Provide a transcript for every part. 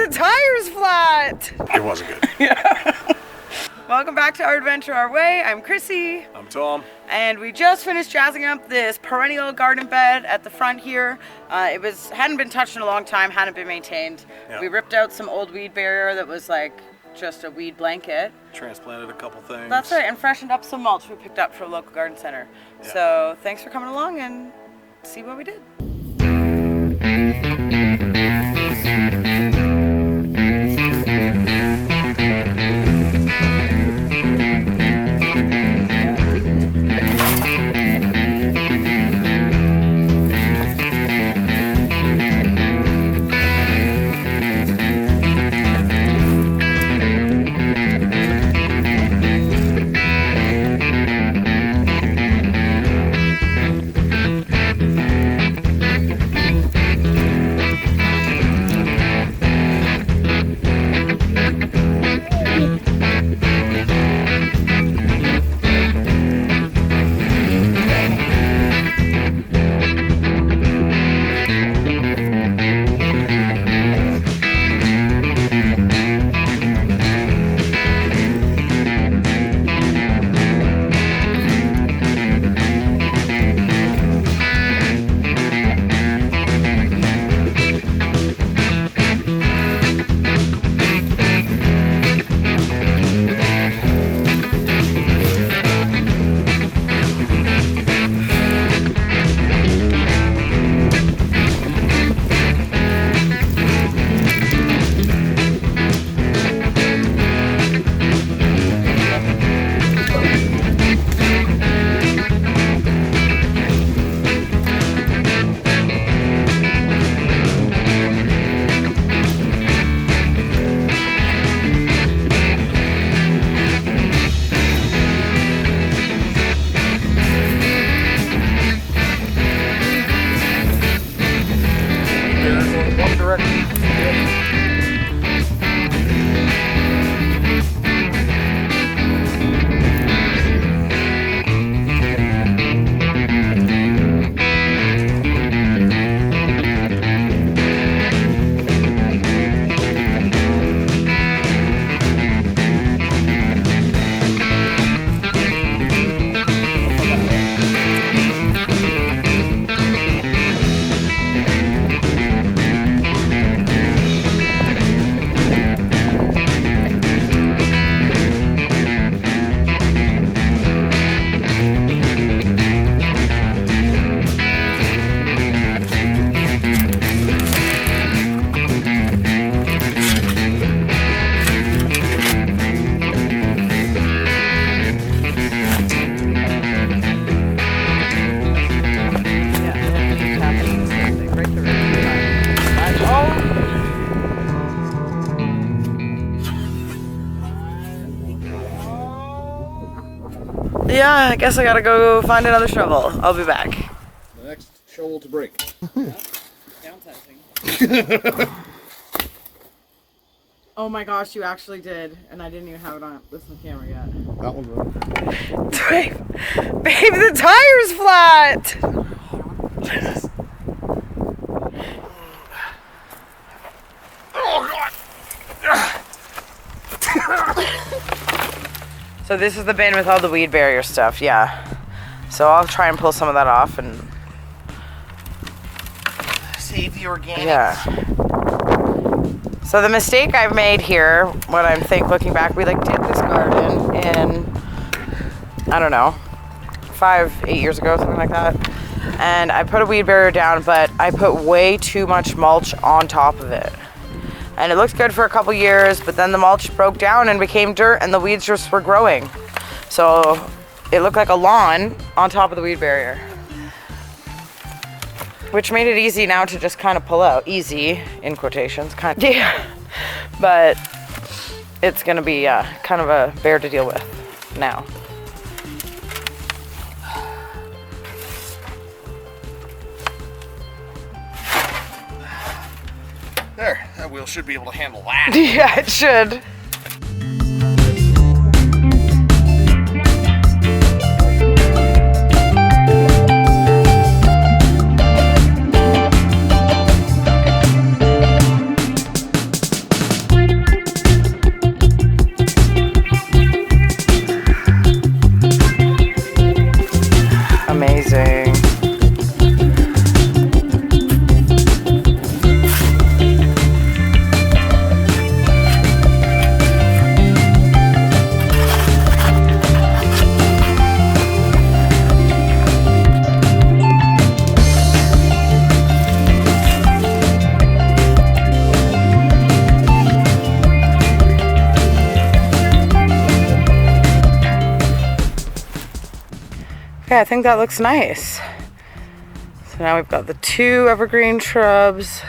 the tire's flat! It wasn't good. Yeah. Welcome back to Our Adventure Our Way. I'm Chrissy. I'm Tom. And we just finished jazzing up this perennial garden bed at the front here. It hadn't been touched in a long time, hadn't been maintained. Yeah. We ripped out some old weed barrier that was like just a weed blanket. Transplanted a couple things. That's right, and freshened up some mulch we picked up from a local garden center. Yeah. So thanks for coming along and see what we did. Yeah, I guess I gotta go find another shovel. I'll be back. The next shovel to break. Downsizing. Oh my gosh, you actually did, and I didn't even have it on this on camera yet. That one's right. Babe, the tire's flat! Oh God! So this is the bin with all the weed barrier stuff, yeah. So I'll try and pull some of that off and Save the organics. yeah. So the mistake I've made here, what I'm looking back, we did this garden in, I don't know, 5-8 years ago, something like that. And I put a weed barrier down, but I put way too much mulch on top of it. And it looked good for a couple years, but then the mulch broke down and became dirt and the weeds just were growing. So it looked like a lawn on top of the weed barrier. Which made it easy now to just kind of pull out. Easy, in quotations, kind of. Yeah. But it's gonna be kind of a bear to deal with now. There, that wheel should be able to handle that. Yeah, it should. Okay, I think that looks nice. So now we've got the 2 evergreen shrubs.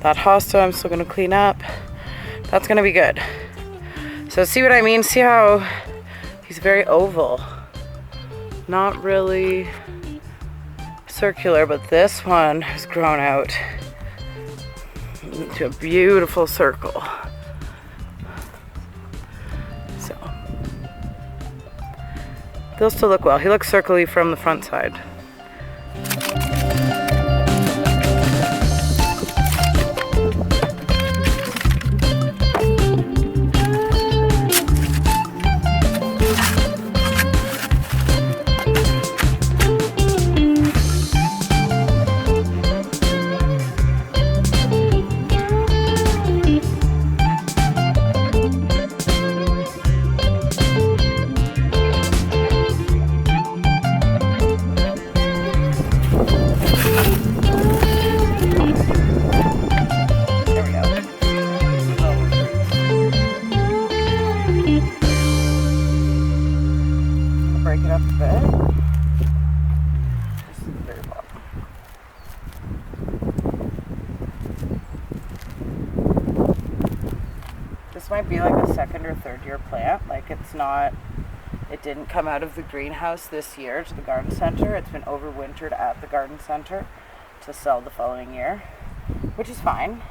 That hosta I'm still gonna clean up. That's gonna be good. So see what I mean? See how he's very oval. Not really circular, but this one has grown out into a beautiful circle. So they'll still look well. He looks circly from the front side. Break it up a bit. This is the very bottom. This might be like a 2nd or 3rd year plant. Like it didn't come out of the greenhouse this year to the garden center. It's been overwintered at the garden center to sell the following year, which is fine.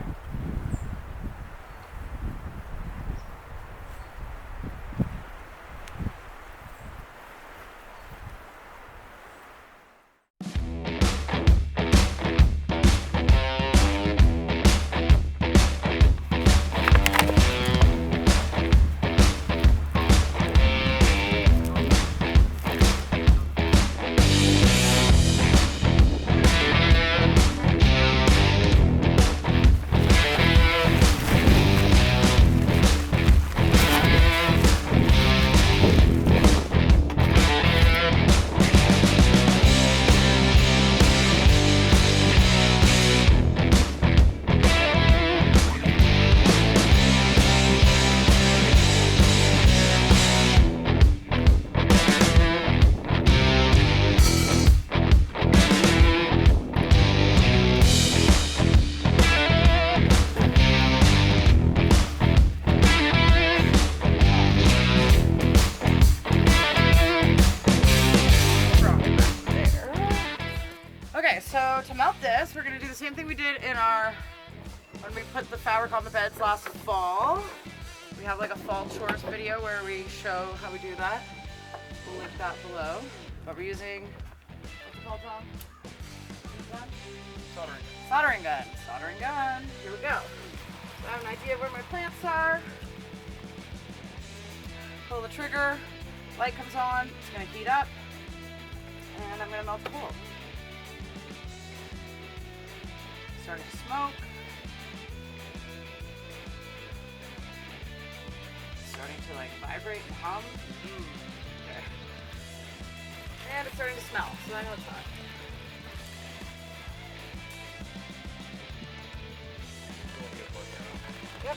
So to melt this, we're gonna do the same thing we did in when we put the fabric on the beds last fall. We have like a fall chores video where we show how we do that. We'll link that below. But we're using, what's it called, Tom? Soldering gun. Soldering gun. Here we go. So I have an idea of where my plants are. Pull the trigger, light comes on, it's gonna heat up, and I'm gonna melt the hole. Starting to smoke. Starting to like vibrate and hum. Okay. And it's starting to smell, so I know it's hot. Yep.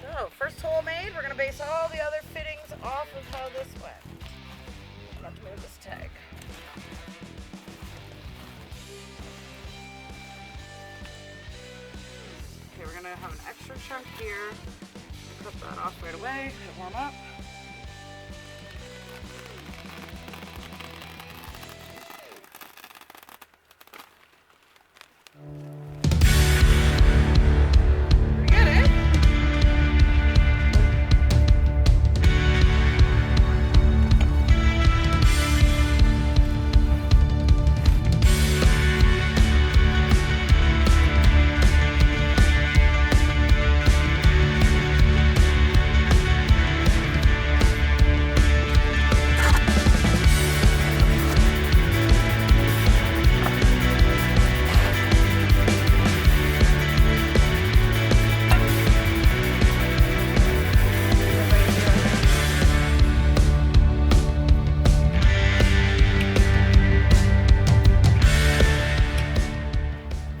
So, first hole made, we're gonna base all the other fittings off of how this went. I'm going to move this tag. Okay, we're gonna have an extra chunk here. Cut that off right away, let it warm up.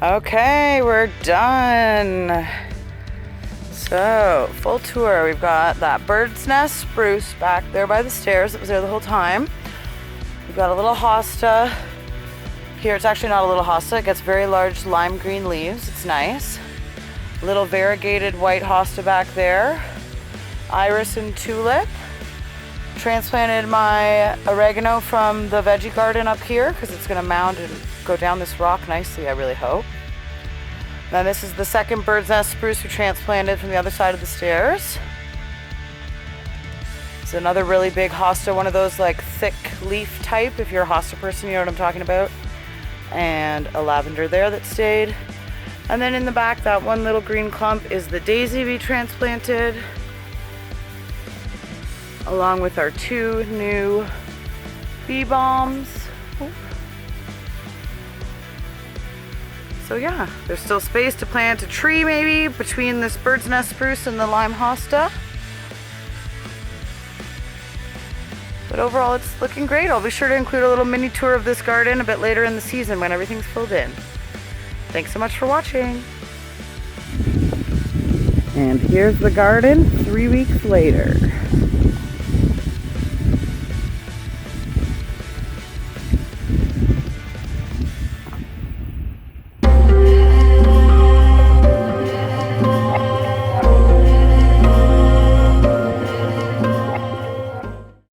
Okay, we're done. So, full tour. We've got that bird's nest spruce back there by the stairs that was there the whole time. We've got a little hosta. Here, it's actually not a little hosta. It gets very large lime green leaves. It's nice. Little variegated white hosta back there. Iris and tulip. Transplanted my oregano from the veggie garden up here because it's going to mound and go down this rock nicely, I really hope. Then this is the second bird's nest spruce we transplanted from the other side of the stairs. It's another really big hosta, one of those like thick leaf type. If you're a hosta person, you know what I'm talking about. And a lavender there that stayed. And then in the back, that one little green clump is the daisy we transplanted, along with our 2 new bee balms. So yeah, there's still space to plant a tree maybe between this bird's nest spruce and the lime hosta. But overall it's looking great. I'll be sure to include a little mini tour of this garden a bit later in the season when everything's filled in. Thanks so much for watching. And here's the garden 3 weeks later.